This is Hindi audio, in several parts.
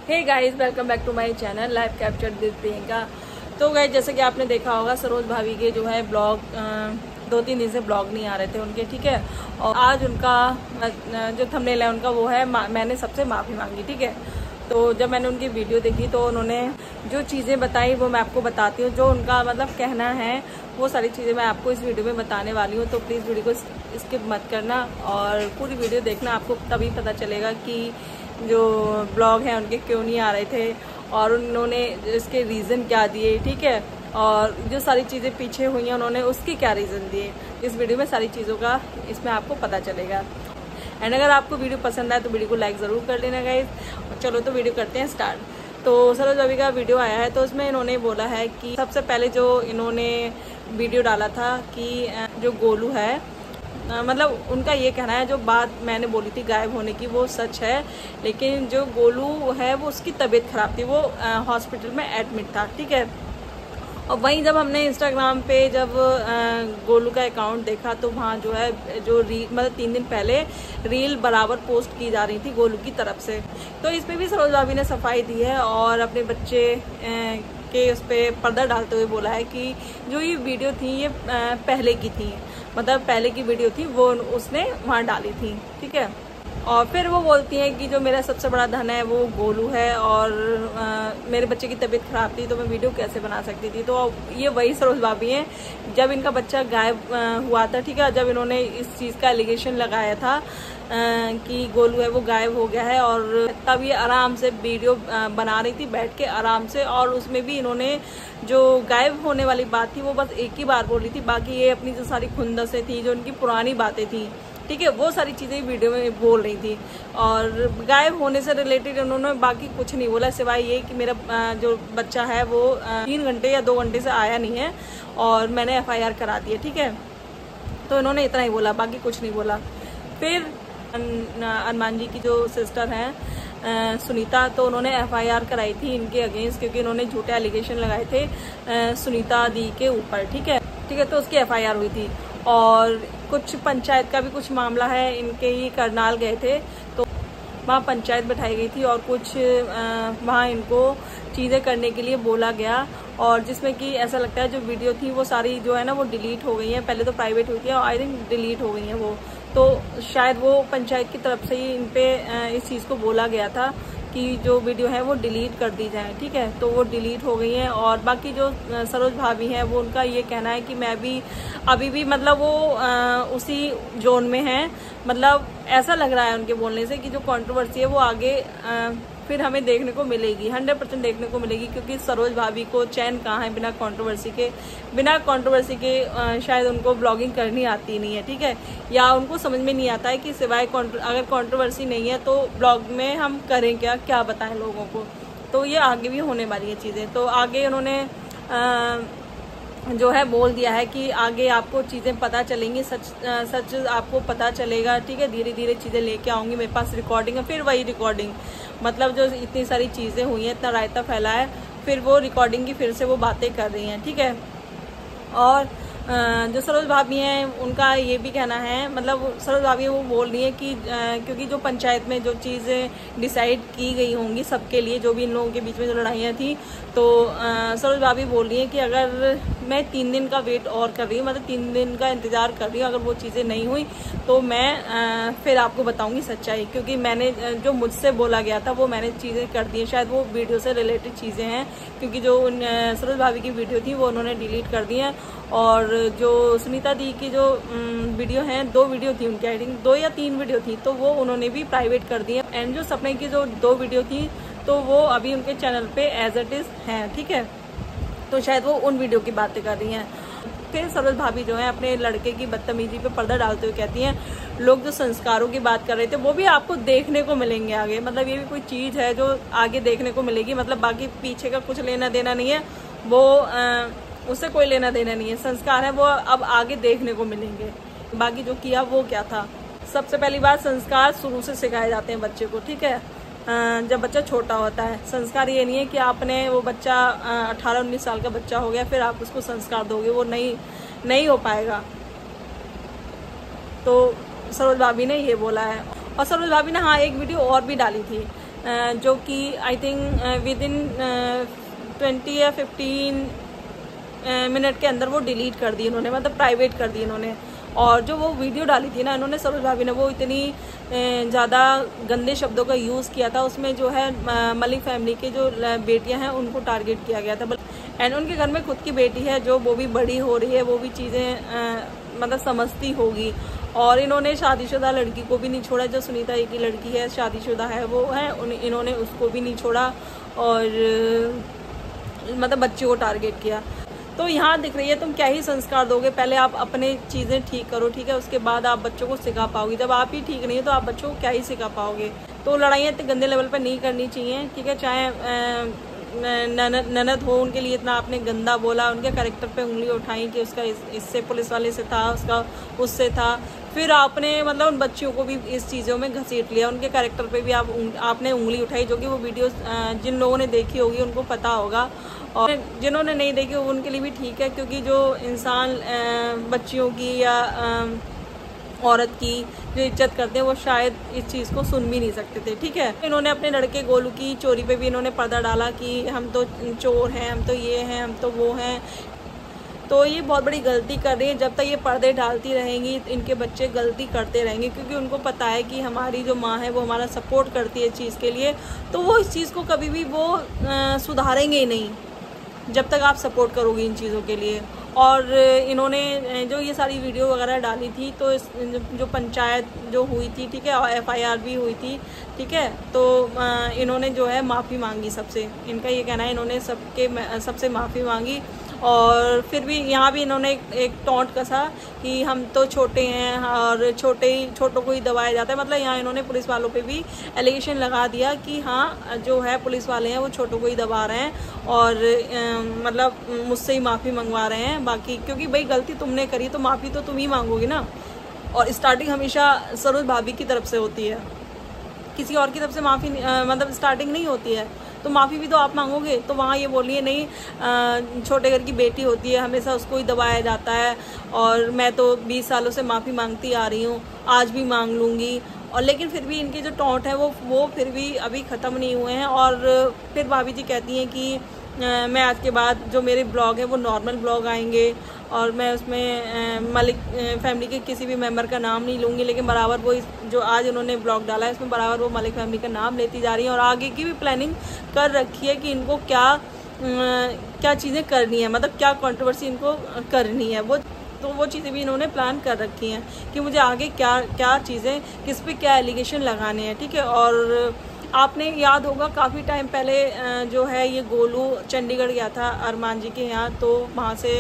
Hey guys, welcome back to my channel live capture this Priyanka. तो गाइस, जैसे कि आपने देखा होगा, सरोज भाभी के जो है ब्लॉग 2-3 दिन से ब्लॉग नहीं आ रहे थे उनके, ठीक है। और आज उनका जो थंबनेल है उनका वो है मैंने सबसे माफ़ी मांगी, ठीक है। तो जब मैंने उनकी वीडियो देखी तो उन्होंने जो चीज़ें बताई वो मैं आपको बताती हूँ। जो उनका मतलब कहना है वो सारी चीज़ें मैं आपको इस वीडियो में बताने वाली हूँ। तो प्लीज़ वीडियो को स्किप मत करना और पूरी वीडियो देखना, आपको तभी पता चलेगा कि जो ब्लॉग हैं उनके क्यों नहीं आ रहे थे और उन्होंने इसके रीज़न क्या दिए, ठीक है। और जो सारी चीज़ें पीछे हुई हैं उन्होंने उसके क्या रीज़न दिए, इस वीडियो में सारी चीज़ों का इसमें आपको पता चलेगा। एंड अगर आपको वीडियो पसंद आए तो वीडियो को लाइक ज़रूर कर लेना गाइज। चलो तो वीडियो करते हैं स्टार्ट। तो सरोज भाभी का वीडियो आया है तो उसमें इन्होंने बोला है कि सबसे पहले जो इन्होंने वीडियो डाला था कि जो गोलू है, मतलब उनका ये कहना है जो बात मैंने बोली थी गायब होने की वो सच है, लेकिन जो गोलू है वो उसकी तबीयत खराब थी, वो हॉस्पिटल में एडमिट था, ठीक है। और वहीं जब हमने इंस्टाग्राम पे जब गोलू का अकाउंट देखा तो वहाँ जो है जो मतलब 3 दिन पहले रील बराबर पोस्ट की जा रही थी गोलू की तरफ से। तो इसमें भी सरोज भाभी ने सफाई दी है और अपने बच्चे के उस पर पर्दा डालते हुए बोला है कि जो ये वीडियो थी ये पहले की थी, मतलब पहले की वीडियो थी वो उसने वहाँ डाली थी, ठीक है। और फिर वो बोलती हैं कि जो मेरा सबसे बड़ा धन है वो गोलू है और मेरे बच्चे की तबीयत खराब थी तो मैं वीडियो कैसे बना सकती थी। तो ये वही सरोज भाभी हैं जब इनका बच्चा गायब हुआ था, ठीक है। जब इन्होंने इस चीज़ का एलिगेशन लगाया था कि गोलू है वो गायब हो गया है, और तब ये आराम से वीडियो बना रही थी बैठ के आराम से, और उसमें भी इन्होंने जो गायब होने वाली बात थी वो बस एक ही बार बोली थी, बाकी ये अपनी जो सारी खुंदसें थी, जो उनकी पुरानी बातें थी, ठीक है, वो सारी चीज़ें वीडियो में बोल रही थी। और गायब होने से रिलेटेड उन्होंने बाकी कुछ नहीं बोला सिवाय ये कि मेरा जो बच्चा है वो 3 घंटे या 2 घंटे से आया नहीं है और मैंने FIR करा दी है, ठीक है। तो इन्होंने इतना ही बोला, बाकी कुछ नहीं बोला। फिर अरमान जी की जो सिस्टर हैं सुनीता, तो उन्होंने FIR कराई थी इनके अगेंस्ट, क्योंकि इन्होंने झूठे एलिगेशन लगाए थे सुनीता दी के ऊपर, ठीक है, ठीक है। तो उसकी FIR हुई थी। और कुछ पंचायत का भी कुछ मामला है, इनके ही करनाल गए थे तो वहाँ पंचायत बैठाई गई थी और कुछ वहाँ इनको चीज़ें करने के लिए बोला गया, और जिसमें कि ऐसा लगता है जो वीडियो थी वो सारी जो है ना वो डिलीट हो गई हैं। पहले तो प्राइवेट हुई थी और आई थिंक डिलीट हो गई हैं वो, तो शायद वो पंचायत की तरफ से ही इन पे इस चीज़ को बोला गया था कि जो वीडियो है वो डिलीट कर दी जाए, ठीक है। तो वो डिलीट हो गई हैं। और बाकी जो सरोज भाभी हैं वो उनका ये कहना है कि मैं भी अभी भी मतलब वो उसी जोन में हैं, मतलब ऐसा लग रहा है उनके बोलने से कि जो कंट्रोवर्सी है वो आगे फिर हमें देखने को मिलेगी, 100% देखने को मिलेगी, क्योंकि सरोज भाभी को चैन कहाँ है बिना कंट्रोवर्सी के शायद उनको ब्लॉगिंग करनी आती नहीं है, ठीक है, या उनको समझ में नहीं आता है कि सिवाय अगर कंट्रोवर्सी नहीं है तो ब्लॉग में हम करें क्या बताएं लोगों को। तो ये आगे भी होने वाली है चीज़ें। तो आगे उन्होंने जो है बोल दिया है कि आगे आपको चीज़ें पता चलेंगी, सच आपको पता चलेगा, ठीक है। धीरे धीरे चीज़ें लेके आऊँगी, मेरे पास रिकॉर्डिंग है। फिर वही रिकॉर्डिंग, मतलब जो इतनी सारी चीज़ें हुई हैं, इतना रायता फैला है, फिर वो रिकॉर्डिंग की फिर से वो बातें कर रही हैं, ठीक है। और जो सरोज भाभी हैं उनका ये भी कहना है, मतलब सरोज भाभी वो बोल रही है कि क्योंकि जो पंचायत में जो चीज़ें डिसाइड की गई होंगी सबके लिए, जो भी इन लोगों के बीच में जो लड़ाइयाँ थी, तो सरोज भाभी बोल रही है कि अगर मैं 3 दिन का वेट और कर रही हूँ, मतलब 3 दिन का इंतज़ार कर रही हूँ, अगर वो चीज़ें नहीं हुई तो मैं फिर आपको बताऊँगी सच्चाई, क्योंकि मैंने जो मुझसे बोला गया था वो मैंने चीज़ें कर दी हैं। शायद वो वीडियो से रिलेटेड चीज़ें हैं, क्योंकि जो सरोज भाभी की वीडियो थी वो उन्होंने डिलीट कर दी हैं। और जो सुनीता दी की जो वीडियो हैं, 2 वीडियो थी उनकी, आई थिंक 2 या 3 वीडियो थी, तो वो उन्होंने भी प्राइवेट कर दी है। एंड जो सपने की जो 2 वीडियो थी तो वो अभी उनके चैनल पे एज इट इज़ हैं, ठीक है। तो शायद वो उन वीडियो की बातें कर रही हैं। फिर सरोज भाभी जो है अपने लड़के की बदतमीजी पे पर्दा डालते हुए कहती हैं लोग जो संस्कारों की बात कर रहे थे वो भी आपको देखने को मिलेंगे आगे, मतलब ये भी कोई चीज़ है जो आगे देखने को मिलेगी, मतलब बाकी पीछे का कुछ लेना देना नहीं है, वो उससे कोई लेना देना नहीं है। संस्कार है वो अब आगे देखने को मिलेंगे। बाकी जो किया वो क्या था, सबसे पहली बात संस्कार शुरू से सिखाए जाते हैं बच्चे को, ठीक है, जब बच्चा छोटा होता है। संस्कार ये नहीं है कि आपने वो बच्चा 18-19 साल का बच्चा हो गया फिर आप उसको संस्कार दोगे, वो नहीं हो पाएगा। तो सरोज भाभी ने ये बोला है। और सरोज भाभी ने हाँ एक वीडियो और भी डाली थी जो कि आई थिंक विद इन 20 या 15 मिनट के अंदर वो डिलीट कर दी इन्होंने, मतलब प्राइवेट कर दी इन्होंने। और जो वो वीडियो डाली थी ना इन्होंने, सरोज भाभी ने, वो इतनी ज़्यादा गंदे शब्दों का यूज़ किया था उसमें, जो है मलिक फैमिली के जो बेटियां हैं उनको टारगेट किया गया था। एंड उनके घर में खुद की बेटी है जो वो भी बड़ी हो रही है, वो भी चीज़ें मतलब समझती होगी। और इन्होंने शादीशुदा लड़की को भी नहीं छोड़ा, जो सुनीता एक ही लड़की है शादीशुदा है वो है, इन्होंने उसको भी नहीं छोड़ा और मतलब बच्चे को टारगेट किया। तो यहाँ दिख रही है तुम क्या ही संस्कार दोगे, पहले आप अपने चीज़ें ठीक करो, ठीक है, उसके बाद आप बच्चों को सिखा पाओगे। जब आप ही ठीक नहीं है तो आप बच्चों को क्या ही सिखा पाओगे। तो लड़ाइयाँ इतने गंदे लेवल पर नहीं करनी चाहिए, ठीक है। चाहे ननद हो, उनके लिए इतना आपने गंदा बोला, उनके कैरेक्टर पे उंगली उठाई कि उसका इससे पुलिस वाले से था, उसका उससे था, फिर आपने मतलब उन बच्चियों को भी इस चीज़ों में घसीट लिया, उनके कैरेक्टर पे भी आपने उंगली उठाई। जो कि वो वीडियो जिन लोगों ने देखी होगी उनको पता होगा, और जिन्होंने नहीं देखी उनके लिए भी ठीक है, क्योंकि जो इंसान बच्चियों की या औरत की जो इज्जत करते हैं वो शायद इस चीज़ को सुन भी नहीं सकते थे, ठीक है। इन्होंने अपने लड़के गोलू की चोरी पे भी इन्होंने पर्दा डाला कि हम तो चोर हैं, हम तो ये हैं, हम तो वो हैं। तो ये बहुत बड़ी गलती कर रही है। जब तक ये पर्दे डालती रहेंगी इनके बच्चे गलती करते रहेंगे, क्योंकि उनको पता है कि हमारी जो माँ है वो हमारा सपोर्ट करती है इस चीज़ के लिए, तो वो इस चीज़ को कभी भी वो सुधारेंगे ही नहीं जब तक आप सपोर्ट करोगे इन चीज़ों के लिए। और इन्होंने जो ये सारी वीडियो वगैरह डाली थी, तो जो पंचायत जो हुई थी, ठीक है, और FIR भी हुई थी, ठीक है, तो इन्होंने जो है माफ़ी मांगी सबसे। इनका ये कहना है इन्होंने सबसे माफ़ी मांगी। और फिर भी यहाँ भी इन्होंने एक टॉन्ट कसा कि हम तो छोटे हैं और छोटों को ही दबाया जाता है। मतलब यहाँ इन्होंने पुलिस वालों पे भी एलिगेशन लगा दिया कि हाँ जो है पुलिस वाले हैं वो छोटों को ही दबा रहे हैं और मतलब मुझसे ही माफ़ी मंगवा रहे हैं। बाकी क्योंकि भाई गलती तुमने करी तो माफ़ी तो तुम ही मांगोगी ना, और स्टार्टिंग हमेशा सरोज भाभी की तरफ से होती है, किसी और की तरफ से माफ़ी मतलब स्टार्टिंग नहीं होती है, तो माफ़ी भी तो आप मांगोगे। तो वहाँ ये बोलिए नहीं छोटे घर की बेटी होती है, हमेशा उसको ही दबाया जाता है, और मैं तो 20 सालों से माफ़ी मांगती आ रही हूँ, आज भी मांग लूँगी। और लेकिन फिर भी इनके जो टॉन्ट है वो फिर भी अभी ख़त्म नहीं हुए हैं। और फिर भाभी जी कहती हैं कि मैं आज के बाद जो मेरे ब्लॉग है वो नॉर्मल ब्लॉग आएंगे, और मैं उसमें मलिक फैमिली के किसी भी मेंबर का नाम नहीं लूँगी, लेकिन बराबर वो जो आज उन्होंने ब्लॉग डाला है इसमें बराबर वो मलिक फैमिली का नाम लेती जा रही है। और आगे की भी प्लानिंग कर रखी है कि इनको क्या चीज़ें करनी है, मतलब क्या कंट्रोवर्सी इनको करनी है, वो चीज़ें भी इन्होंने प्लान कर रखी हैं कि मुझे आगे क्या चीज़ें, किस पे क्या एलिगेशन लगाने हैं, ठीक है। और आपने याद होगा काफ़ी टाइम पहले जो है ये गोलू चंडीगढ़ गया था अरमान जी के यहाँ, तो वहाँ से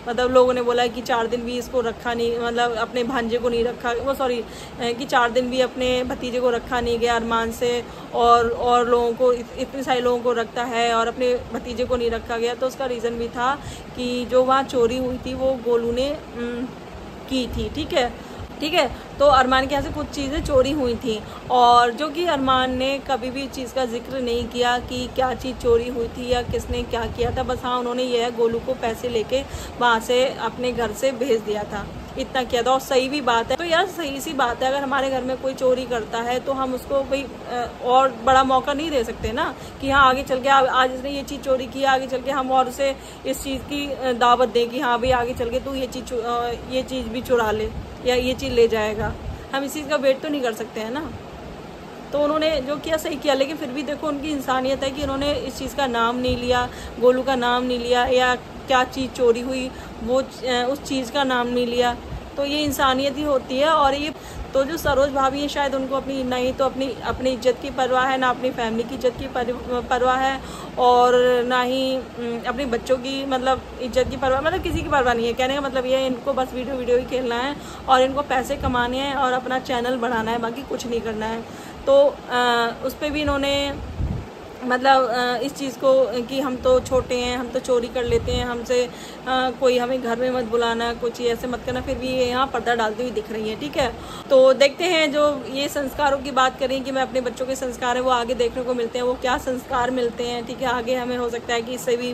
मतलब लोगों ने बोला कि 4 दिन भी इसको रखा नहीं, मतलब अपने भांजे को नहीं रखा, वो सॉरी कि 4 दिन भी अपने भतीजे को रखा नहीं गया अरमान से, और लोगों को इतने सारे लोगों को रखता है और अपने भतीजे को नहीं रखा गया। तो उसका रीज़न भी था कि जो वहाँ चोरी हुई थी वो गोलू ने की थी, ठीक है। तो अरमान के यहाँ से कुछ चीज़ें चोरी हुई थी, और जो कि अरमान ने कभी भी इस चीज़ का जिक्र नहीं किया कि क्या चीज़ चोरी हुई थी या किसने क्या किया था। बस हाँ उन्होंने यह गोलू को पैसे लेके वहाँ से अपने घर से भेज दिया था, इतना किया था। और सही भी बात है, तो यार सही सी बात है, अगर हमारे घर में कोई चोरी करता है तो हम उसको भाई और बड़ा मौका नहीं दे सकते ना कि हाँ आगे चल के आज इसने ये चीज़ चोरी की, आगे चल के हम और उसे इस चीज़ की दावत दें कि हाँ भाई आगे चल के तू ये चीज़ भी चुरा ले या ये चीज़ ले जाएगा। हम इस चीज़ का वेट तो नहीं कर सकते हैं ना। तो उन्होंने जो किया सही किया, लेकिन फिर भी देखो उनकी इंसानियत है कि उन्होंने इस चीज़ का नाम नहीं लिया, गोलू का नाम नहीं लिया, या क्या चीज़ चोरी हुई वो उस चीज़ का नाम नहीं लिया। तो ये इंसानियत ही होती है। और ये तो जो सरोज भाभी है शायद उनको अपनी नहीं तो अपनी इज्जत की परवाह है, ना अपनी फैमिली की इज्जत की परवाह है, और ना ही अपने बच्चों की मतलब इज्जत की परवाह, मतलब किसी की परवाह नहीं है। कहने का मतलब ये है इनको बस वीडियो ही खेलना है और इनको पैसे कमाने हैं और अपना चैनल बढ़ाना है, बाकी कुछ नहीं करना है। तो उस पर भी इन्होंने मतलब इस चीज़ को कि हम तो छोटे हैं, हम तो चोरी कर लेते हैं, हमसे कोई हमें घर में मत बुलाना, कुछ ऐसे मत करना, फिर भी ये यहाँ पर्दा डालती हुई दिख रही है, ठीक है। तो देखते हैं जो ये संस्कारों की बात करें कि मैं अपने बच्चों के संस्कार हैं वो आगे देखने को मिलते हैं, वो क्या संस्कार मिलते हैं, ठीक है। आगे हमें हो सकता है कि इससे भी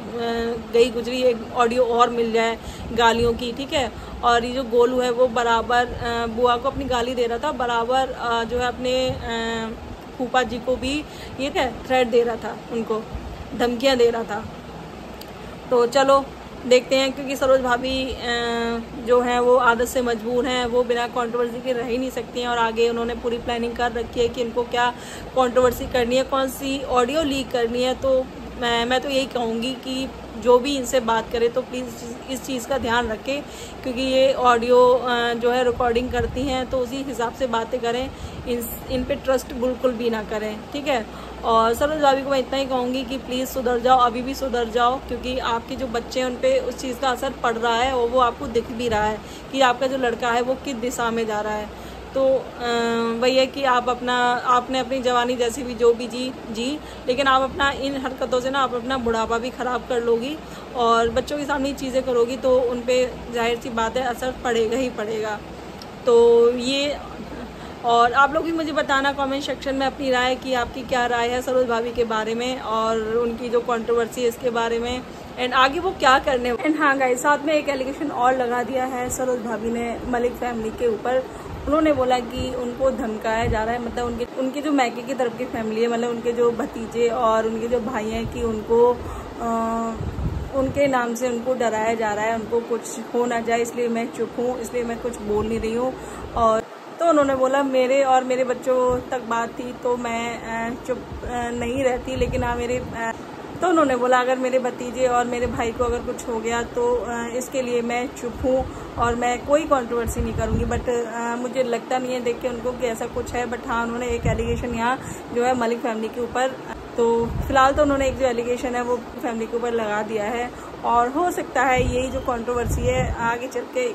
गई गुजरी एक ऑडियो और मिल जाए गालियों की, ठीक है। और ये जो गोलू है वो बराबर बुआ को अपनी गाली दे रहा था, बराबर जो है अपने फूफा जी को भी ये क्या थ्रेट दे रहा था, उनको धमकियाँ दे रहा था। तो चलो देखते हैं, क्योंकि सरोज भाभी जो है वो आदत से मजबूर हैं, वो बिना कंट्रोवर्सी के रह ही नहीं सकती हैं। और आगे उन्होंने पूरी प्लानिंग कर रखी है कि इनको क्या कंट्रोवर्सी करनी है, कौन सी ऑडियो लीक करनी है। तो मैं तो यही कहूँगी कि जो भी इनसे बात करे तो प्लीज़ इस चीज़ का ध्यान रखें, क्योंकि ये ऑडियो जो है रिकॉर्डिंग करती हैं, तो उसी हिसाब से बातें करें, इन पे ट्रस्ट बिल्कुल भी ना करें, ठीक है। और सरोज भाभी को मैं इतना ही कहूँगी कि प्लीज़ सुधर जाओ, अभी भी सुधर जाओ, क्योंकि आपके जो बच्चे हैं उन पे उस चीज़ का असर पड़ रहा है और वो आपको दिख भी रहा है कि आपका जो लड़का है वो किस दिशा में जा रहा है। तो वही है कि आपने अपनी जवानी जैसी भी जो भी जी, लेकिन आप अपना इन हरकतों से ना आप अपना बुढ़ापा भी ख़राब कर लोगी और बच्चों के सामने चीज़ें करोगी तो उन पे जाहिर सी बात है असर पड़ेगा ही पड़ेगा। तो ये, और आप लोग भी मुझे बताना कमेंट सेक्शन में अपनी राय कि आपकी क्या राय है सरोज भाभी के बारे में और उनकी जो कंट्रोवर्सी है इसके बारे में, एंड आगे वो क्या करने। एंड हाँ गाइस, साथ में एक एलिगेशन और लगा दिया है सरोज भाभी ने मलिक फैमिली के ऊपर। उन्होंने बोला कि उनको धमकाया जा रहा है, मतलब उनके जो मैके की तरफ की फैमिली है, मतलब उनके जो भतीजे और उनके जो भाई हैं, कि उनको उनके नाम से उनको डराया जा रहा है, उनको कुछ हो ना जाए, इसलिए मैं चुप हूँ, इसलिए मैं कुछ बोल नहीं रही हूँ। और तो उन्होंने बोला मेरे और मेरे बच्चों तक बात थी तो मैं चुप नहीं रहती, लेकिन तो उन्होंने बोला अगर मेरे भतीजे और मेरे भाई को अगर कुछ हो गया तो इसके लिए मैं चुप हूँ और मैं कोई कंट्रोवर्सी नहीं करूँगी। बट मुझे लगता नहीं है देख के उनको कि ऐसा कुछ है। बट हाँ, उन्होंने एक एलिगेशन यहाँ जो है मलिक फैमिली के ऊपर, तो फिलहाल तो उन्होंने एक जो एलिगेशन है वो फैमिली के ऊपर लगा दिया है, और हो सकता है यही जो कंट्रोवर्सी है आगे चल के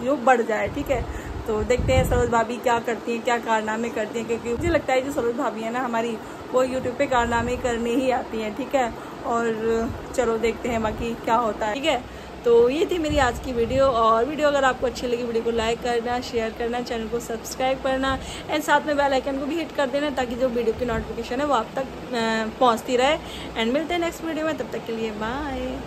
जो बढ़ जाए, ठीक है। तो देखते हैं सरोज भाभी क्या करती हैं, क्या कारनामे करती हैं, क्योंकि मुझे लगता है जो सरोज भाभी है ना हमारी, वो यूट्यूब पे कारनामे करने ही आती हैं, ठीक है। और चलो देखते हैं बाकी क्या होता है, ठीक है। तो ये थी मेरी आज की वीडियो, और वीडियो अगर आपको अच्छी लगी वीडियो को लाइक करना, शेयर करना, चैनल को सब्सक्राइब करना, एंड साथ में बेल आइकन को भी हिट कर देना ताकि जो वीडियो की नोटिफिकेशन है वो आप तक पहुँचती रहे। एंड मिलते हैं नेक्स्ट वीडियो में, तब तक के लिए बाय।